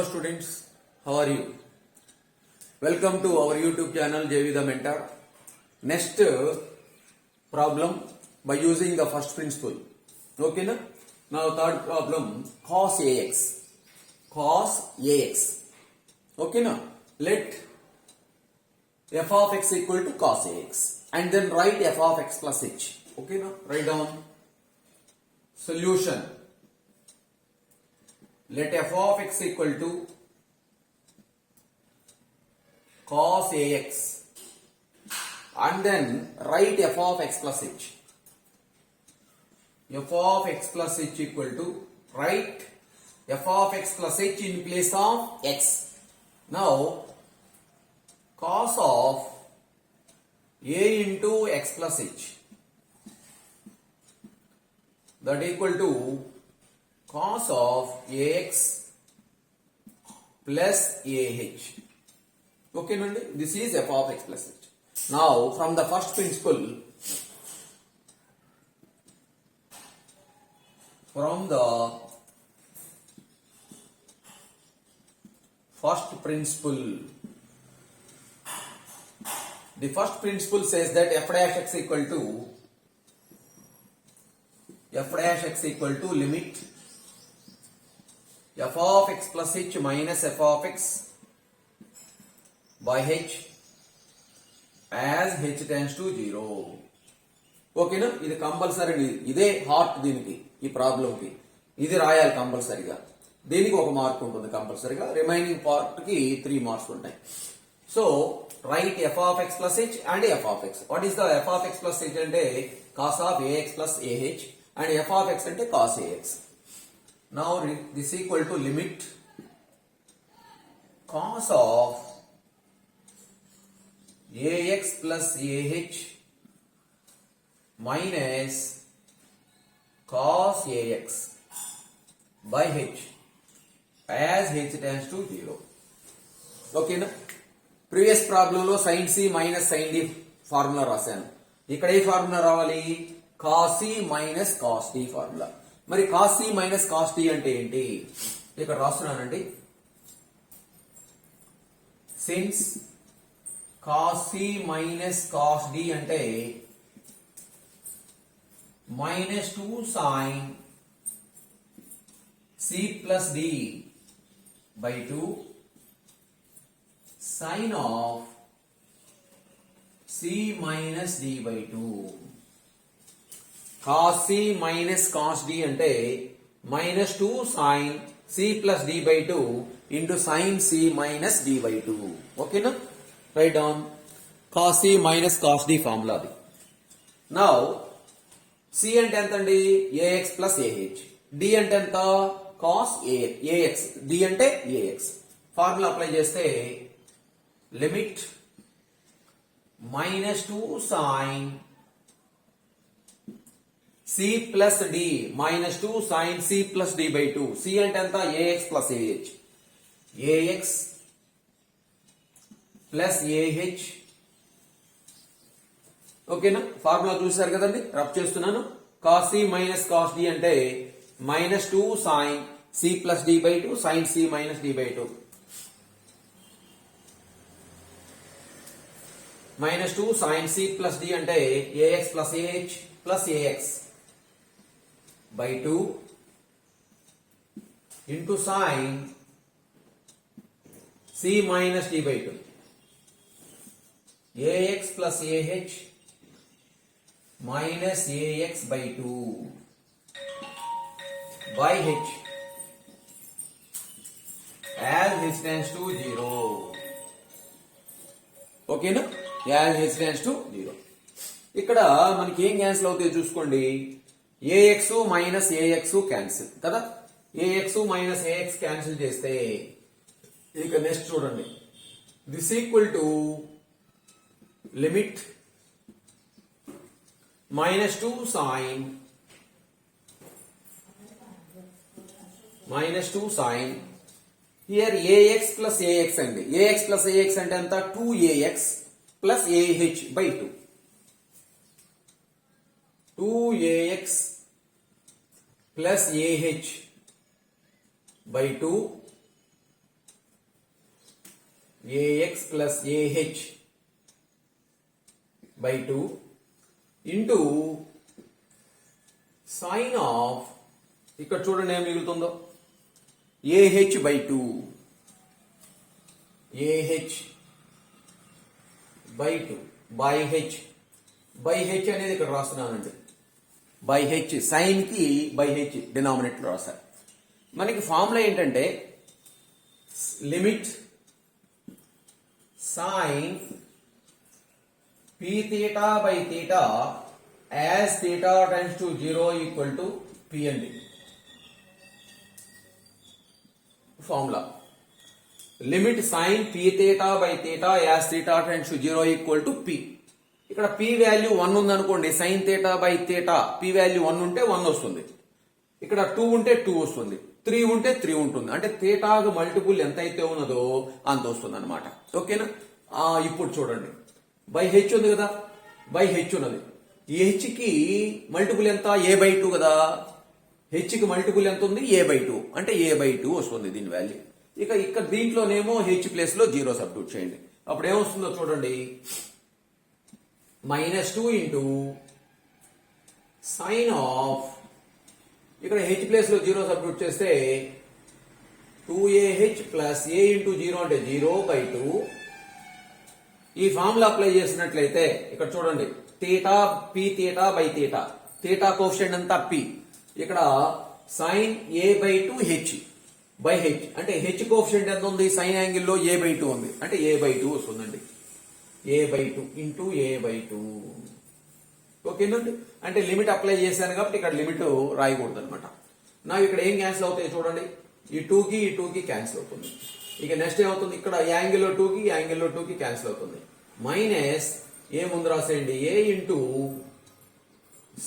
students, how are you? Welcome to our YouTube channel JV the Mentor. Next problem by using the first principle. Okay na? Now third problem, cos AX. Cos AX. Okay na? Let f of x equal to cos AX and then write f of x plus h. Okay na? Write down solution. Let f of x equal to cos AX and then write f of x plus h. F of x plus h equal to write f of x plus h in place of x. Now cos of a into x plus h, that equal to cos of ax plus ah. Okay, Nandi? This is f of x plus h. Now, from the first principle, the first principle says that f dash x equal to limit f of x plus h minus f of x by h as h tends to 0. ఓకేనా? ఇది compulsory, ఇదే heart దీనికి, ఈ ప్రాబ్లంకి ఇది రాయాలి కంపల్సరీగా. దీనికి ఒక మార్క్ ఉంటుంది కంపల్సరీగా, రిమైనింగ్ పార్ట్ కి 3 మార్క్స్ ఉంటాయి. So write f of x plus h and f of x. What is the f of x plus h అంటే cos of a x plus a h and f of x అంటే cos a x. Now this equal to limit cos of ax plus ah minus cos ax by h as h tends to 0. ఓకేనా? Previous problem లో sin c minus sin d formula రాశాను. ఇక్కడ ఏ formula రావాలి? cos c minus cos d formula. మరి cos c minus cos d అంటే ఏంటి? ఇక్కడ రాస్తున్నానండి. Since cos c minus cos d అంటే minus 2 sin c plus d by 2 sin of c minus d by 2. cos c minus cos d అంటే minus 2 sin c plus d by 2 into sin c minus d by 2. ఓకేనా? Write down cos c minus cos d formula. Now c అంటే ఎంత అండి? ax plus ah. d అంటే ఎంత? cos ax. d అంటే ax. Formula apply చేస్తే limit minus 2 sin c plus d minus 2 sin c plus d by 2. c అంటే ఎంత? ax plus ah. ax plus a h. ఓకేనా? ఫార్ములా చూసారు కదండి, రబ్ చేస్తున్నాను. Cos c minus cos d అంటే minus 2 sine c plus d by 2 sine c minus d by 2 minus 2 sine c plus d అంటే a x plus a h plus a x by 2 into sine c minus d by 2 ax plus ah minus ax by 2 by h as h tends to 0. ఓకేనా? as h tends to 0. ఇక్కడ మనకి ఏం cancel అవుతాయో చూసుకోండి. ax minus ax cancel కదా. ax minus ax cancel చేస్తే ఇక next చూడండి. This equal to limit minus 2 sin here ax plus ax అండి. ax plus ax అంటే ఎంత? 2ax plus ah by 2. 2ax plus ah by 2 ax plus ah by 2 into sin of, ఇక్కడ చూడండి ఏం మిగులుతుందో, ah by 2, ah by 2 by h, by h అనేది ఇక్కడ రాస్తున్నానండి, by h, sine కి బై హెచ్ డినామినేటర్ రాశారు. మనకి ఫార్ములా ఏంటంటే limit sine P theta by theta as theta tends to 0 equal to p అండి. Formula limit sine P theta by theta as theta tends to 0 equal to p. ఇక్కడ p value 1 ఉందనుకోండి, sine theta by theta p value 1 ఉంటే 1 వస్తుంది, ఇక్కడ 2 ఉంటే 2 వస్తుంది, 3 ఉంటే 3 ఉంటుంది. అంటే థీటాకు మల్టిపుల్ ఎంత అయితే ఉన్నదో అంత వస్తుంది అనమాట. ఓకేనా? ఇప్పుడు చూడండి, బై హెచ్ ఉంది కదా, బై హెచ్ ఉన్నది. ఈ హెచ్ కి మల్టిపుల్ ఎంత? ఏ బై 2 కదా. హెచ్ కి మల్టిపుల్ ఎంత ఉంది? ఏ బై 2, అంటే ఏ బై 2 వస్తుంది దీని వాల్యూ. ఇక ఇక్కడ దీంట్లోనేమో హెచ్ ప్లేస్ లో 0 సబ్స్టిట్యూట్ చేయండి. అప్పుడు ఏమొస్తుందో చూడండి, -2 ఇంటూ సైన్ ఆఫ్, ఇక్కడ హెచ్ ప్లేస్ లో 0 సబ్స్టిట్యూట్ చేస్తే 2ah ప్లస్ a ఇంటూ 0 అంటే 0 బై 2. ఈ ఫార్ములా అప్లై చేసినట్లయితే ఇక్కడ చూడండి, theta P theta by theta, theta coefficient అంతా పి, ఇక్కడ sine a by 2 H by H, అంటే హెచ్ కోఎఫిషియంట్ ఎంత ఉంది? సైన్ యాంగిల్లో a బై 2 ఉంది, అంటే a బై 2 వస్తుందండి. a by 2 into a by 2. ఓకేనండి? అంటే లిమిట్ అప్లై చేశాను కాబట్టి ఇక్కడ లిమిట్ రాయకూడదు అనమాట. నాకు ఇక్కడ ఏం క్యాన్సిల్ అవుతాయి చూడండి, ఈ 2 కి ఈ 2 కి క్యాన్సిల్ అవుతుంది. ఇక నెక్స్ట్ ఏమవుతుంది, ఇక్కడ యాంగిల్లో 2 కి యాంగిల్లో 2 కి క్యాన్సిల్ అవుతుంది. మైనస్ ఏ ముందు రాసేయండి, a into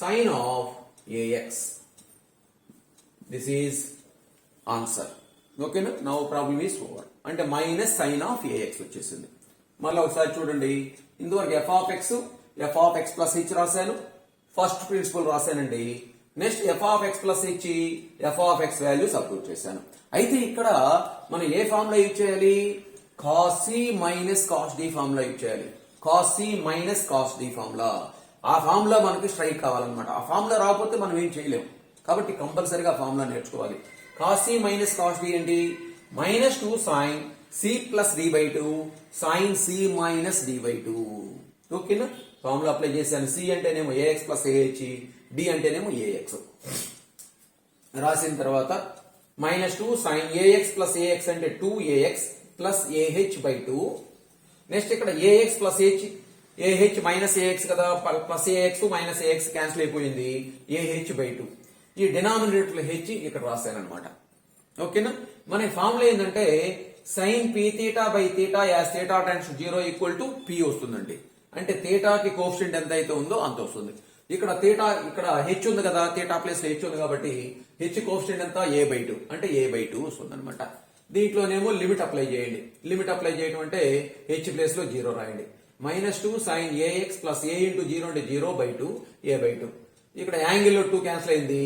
sine of ax. This is answer. ఓకేనా? Now problem is over. అంటే మైనస్ సైన్ ఆఫ్ ax వచ్చేసింది. మళ్ళీ ఒకసారి చూడండి, ఇందువరకు f of x plus h రాశాను, ఫస్ట్ ప్రిన్సిపల్ రాశానండి. Next f of x plus h, f of x value substitute చేశాను. అయితే ఇక్కడ మనం ఏ ఫార్ములా యూజ్ చేయాలి? Cos c minus cos d formula use చేయాలి. Cos c minus cos d formula, ఆ ఫార్ములా మనకి స్ట్రైక్ కావాలన్నమాట. ఆ ఫార్ములా రాకపోతే మనం ఏం చేయలేము, కాబట్టి కంపల్సరీగా ఫార్ములా నేర్చుకోవాలి. Cos c minus cos d ఏంటి? -2 sine c plus d by 2 sine c minus d by 2. ఓకేనా? ఫార్ములా అప్లై చేశాను. సి అంటేనేమో ఏఎక్స్ ప్లస్ ఏహెచ్, డి అంటేనేమో ఏఎక్స్ రాసిన తర్వాత -2 సైన్ ఏఎక్స్ ప్లస్ ఏఎక్స్ అంటే 2ax plus a h by 2. Next ఇక్కడ a x plus h, a h minus a x కదా, plus a x minus a x cancel అయిపోయింది, ఏహెచ్ బై 2. ఈ డినామినేటర్ హెచ్ ఇక్కడ రాశాను అనమాట. ఓకేనా? మన ఫార్ములా ఏంటంటే sine P theta by theta as theta tends to 0 equal to P వస్తుందండి. అంటే థీటాకి కోఎఫిషియంట్ ఎంత అయితే ఉందో అంత వస్తుంది. ఇక్కడ థీటా, ఇక్కడ హెచ్ ఉంది కదా, థీటా ప్లేస్ హెచ్ ఉంది కాబట్టి హెచ్ కోఎఫిషియంట్ ఎంత? ఏ బై 2, అంటే ఏ బై 2 వస్తుంది అనమాట. దీంట్లోనేమో లిమిట్ అప్లై చేయండి. లిమిట్ అప్లై చేయడం అంటే హెచ్ ప్లేస్ లో 0 రాయండి. -2 సైన్ ఏఎక్స్ ప్లస్ ఏ ఇంటూ 0 అంటే 0 బై 2 ఏ బై 2. ఇక్కడ యాంగిల్లో 2 క్యాన్సిల్ అయింది,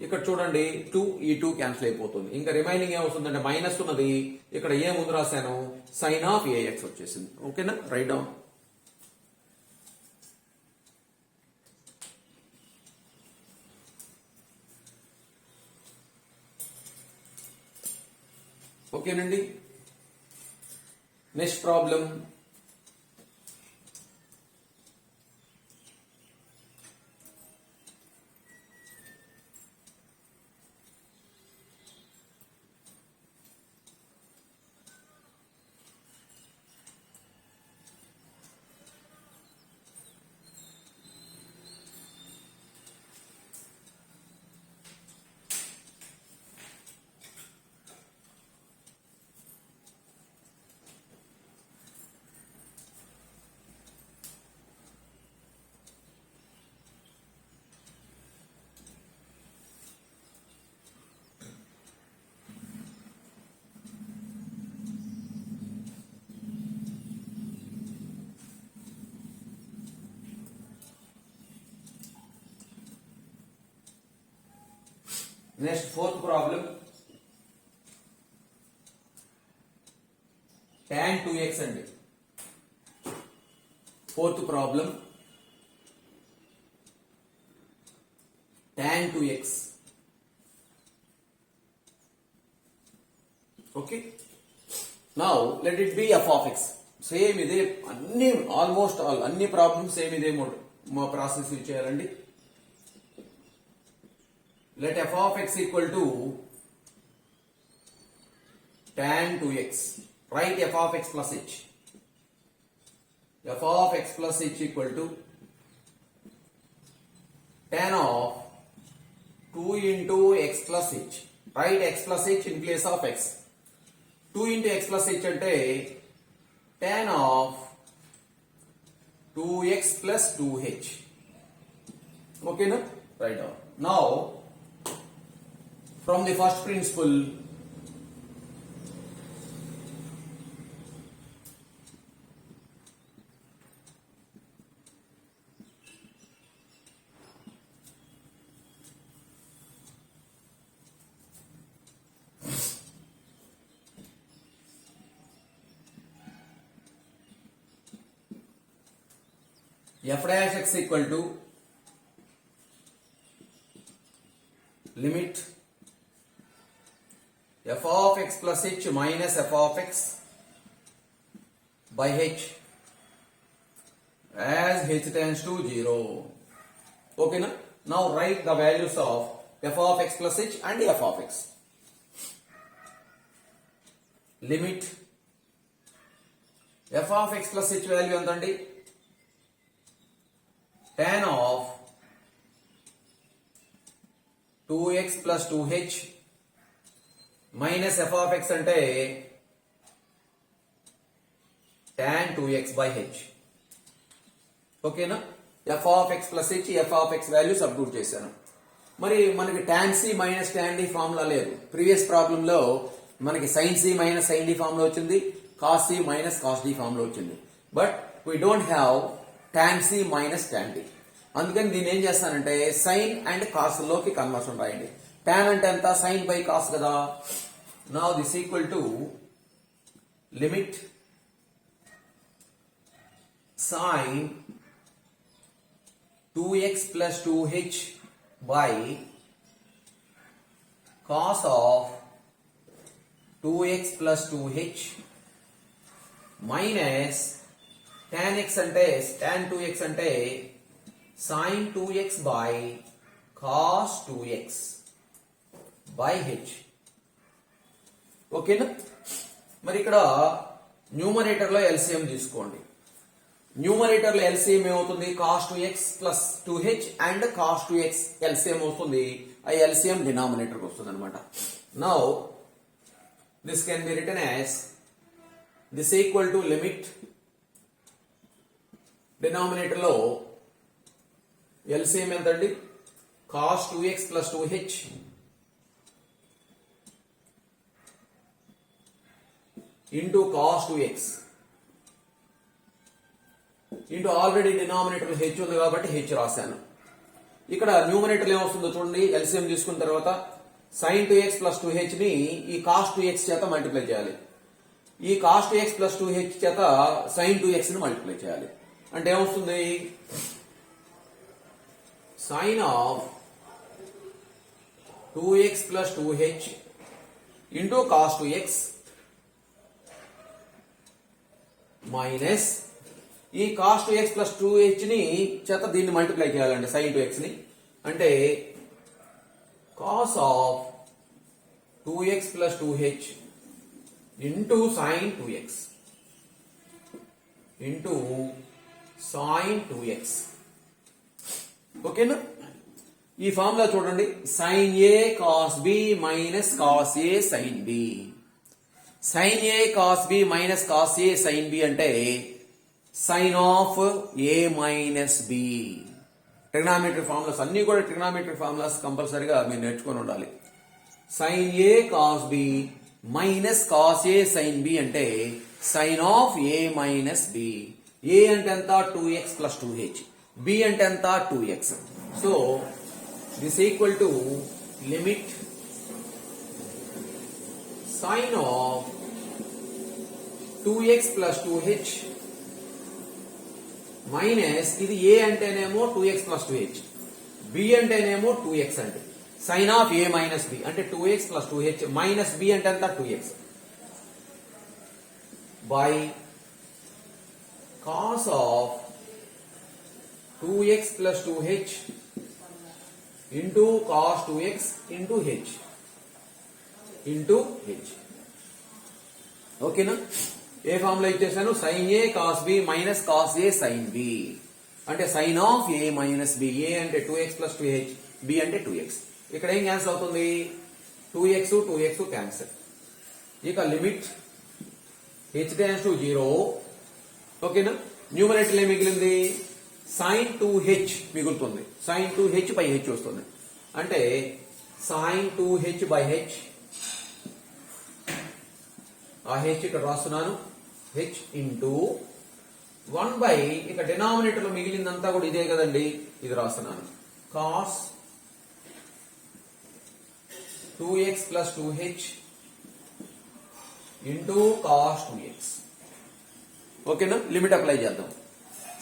ఇక్కడ చూడండి 2 ఈ 2 క్యాన్సిల్ అయిపోతుంది. ఇంకా రిమైనింగ్ ఏమవుతుందంటే మైనస్ ఉన్నది, ఇక్కడ ఏ ముందు రాశాను, సైన్ ఆఫ్ ఏఎక్స్ వచ్చేసింది. ఓకేనా? Write down. ఓకేనండి? Next problem, next fourth problem. tan 2x అండి. Fourth problem tan 2x. Okay, now let it be f of x. Same ఇదే అన్ని ఆల్మోస్ట్ ఆల్ అన్ని ప్రాబ్లమ్స్ సేమ్ ఇదే మా ప్రాసెస్ యూజ్ చేయాలండి. Let f of x equal to tan 2x. Write f of x plus h. F of x plus h equal to tan of 2 into x plus h. Write x plus h in place of x. 2 into x plus h ante tan of 2x plus 2h. Okay, no? Write down. Now, from the first principle, f dash x equal to limit f of x plus h minus f of x by h as h tends to 0. Okay, na? Now write the values of f of x plus h and f of x. Limit f of x plus h value entandi tan of 2x plus 2h minus f of x ante tan 2x by h. Okay na? f of x plus h, f of x value substitute చేశాను. మరి మనకి tan c minus tan d formula లేదు. Previous problem లో మనకి sin c minus sin d formula వచ్చింది, cos c minus cos d formula వచ్చింది. But we don't have tan c minus tan d. అందుకని దీన్ని ఏం చేస్తానంటే sin అండ్ cos లోకి కన్వర్షన్ రాయండి. tan అంటే ఎంత? sin by cos కదా. Now this equal to limit sin 2x plus 2h by cos of 2x plus 2h minus tan x ante tan 2x ante sin 2x by cos 2x by h. ఓకేనా? మరి ఇక్కడ numerator లో LCM తీసుకోండి. Numerator లో LCM ఏమవుతుంది? cos 2x plus 2h and cos 2x LCM వస్తుంది. ఆ LCM denominator వస్తుంది అనమాట. Now this can be written as this equal to limit denominator లో ఎల్సిఎం ఎంతండి? cos 2x plus 2h into cos 2x into already denominator h ఉంది కాబట్టి h రాశాను. ఇక్కడ న్యూమరేటర్ ఏమొస్తుందో చూడండి. ఎల్సిఎం తీసుకున్న తర్వాత sin 2x plus 2h ని ఈ cos 2x చేత మల్టిప్లై చేయాలి. ఈ cos 2x plus 2h చేత sin 2x ని మల్టిప్లై చేయాలి. అంటే ఏమొస్తుంది? sin of 2x plus 2h into cos 2x minus ఈ cos 2x plus 2h ని చేత దీన్ని మల్టిప్లై చేయాలండి sin 2x ని. అంటే cos of 2x plus 2h into sin 2x into sin 2x. ఓకేనా? ఈ ఫార్ములా చూడండి. sin a cos b minus cos a sin b. sin a cos b minus cos a sin b అంటే sin of a minus b. Trigonometry formulas అన్ని కూడా trigonometry formulas కంపల్సరీగా మీరు నేర్చుకొని ఉండాలి. sin a cos b minus cos a sin b అంటే sin of a minus b. a అంటే ఎంత? 2x plus 2h. b అంటే ఎంత? 2x. So this equal to limit sin of 2x plus 2h minus ఇది a అంటేనేమో 2x plus 2h, b అంటేనేమో 2x అంటే sine of a minus b అంటే 2x plus 2h minus b అంటే ఎంత 2x by cos of 2x plus 2h into cos 2x into h into h. ఓకేనా? ఏ formula ఇచ్చేసాను? sin a cos b minus cos a sin b అంటే sin of a minus b. a అంటే 2x plus 2h, b అంటే 2x. ఇక్కడ ఏం cancel అవుతుంది? 2x 2x cancel. ఇక limit h tends to 0. ఓకేనా? న్యూమరేటర్ ఏం మిగిలింది? sin 2h మిగులుతుంది. sin 2h by h వస్తుంది. అంటే sin 2h by h, ఆ h ఇక్కడ రాస్తున్నాను, h ఇంటూ 1 బై ఇక డినామినేటర్ లో మిగిలిందంతా కూడా ఇదే కదండి, ఇది రాస్తున్నాను cos 2x plus 2h into cos 2x. ఓకేనా? లిమిట్ అప్లై చేద్దాం.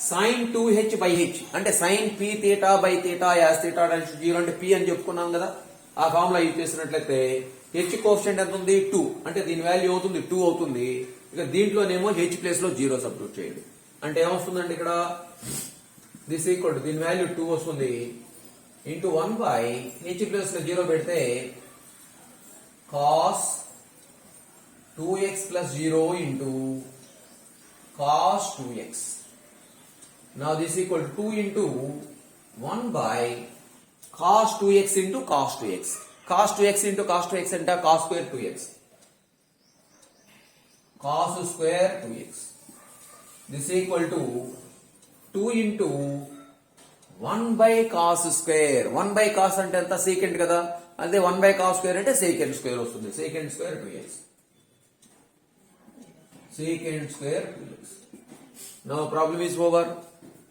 sin 2h by h అంటే sin p theta by theta as theta tends to 0 అంటే p అని చెప్పుకున్నాం కదా, ఆ ఫార్ములా యూజ్ చేసినట్లయితే h కోఎఫిషియంట్ ఎంత ఉంది? 2 అంటే దీని వాల్యూ అవుతుంది 2 అవుతుంది. ఇక దీంట్లోనేమో h ప్లేస్ లో 0 సబ్స్టిట్యూట్ చేయండి. అంటే ఏమొస్తుందండి ఇక్కడ? దిస్ ఈక్వల్ టు దీని వాల్యూ 2 వస్తుంది ఇంటూ 1 బై h ప్లేస్ లో 0 పెడితే cos 2x plus 0 into cos 2x. Now this equal to 2 into 1 by cos 2x into cos 2x. Cos 2x into cos 2x అంటే cos square 2x. Cos square 2x. This equal to 2 into 1 by cos square. 1 by cos అంటే ఎంత? secant కదా, అదే 1 by cos square అంటే secant square వస్తుంది. secant square 2x. secant square 2x. Now problem is over.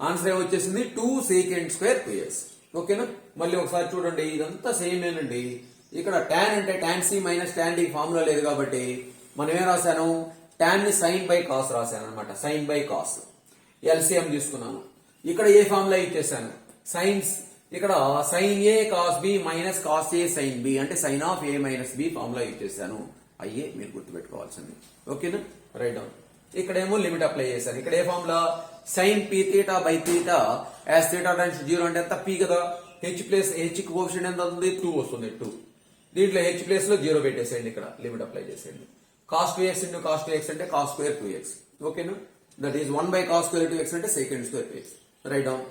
Answer ఏమొచ్చేసింది? 2 secant square 2x. ఓకేనా? మళ్ళీ ఒకసారి చూడండి, ఇదంతా సేమ్ ఏనండి. ఇక్కడ tan అంటే tan c minus tan d formula లేదు కాబట్టి మనం ఏం రాశాను? tan ని sin బై cos రాశాను అనమాట. sin బై cos ఎల్సిఎం తీసుకున్నాను. ఇక్కడ ఏ ఫార్ములా ఇచ్చేసాను? సైన్స్ ఇక్కడ sin a cos b minus cos a sin b అంటే sin of a minus b formula ఇచ్చేసాను. అయ్యే మీరు గుర్తుపెట్టుకోవాల్సింది. ఓకేనా? Write down. ఇక్కడేమో లిమిట్ అప్లై చేశాను. ఇక్కడ ఏ formula? sin p theta by theta as theta tends to 0 అంటే ఎంత? p కదా. h ప్లేస్ h కోఎఫిషియంట్ ఎంత ఉంది? 2 వస్తుంది. 2 దీంట్లో h ప్లేస్ లో 0 పెట్టేసేయండి. ఇక్కడ లిమిట్ అప్లై చేసేయండి. cos 2x into cos 2x అంటే cos square 2x. ఓకేనా? That is 1 by cos square 2x అంటే secant square 2x. Right down.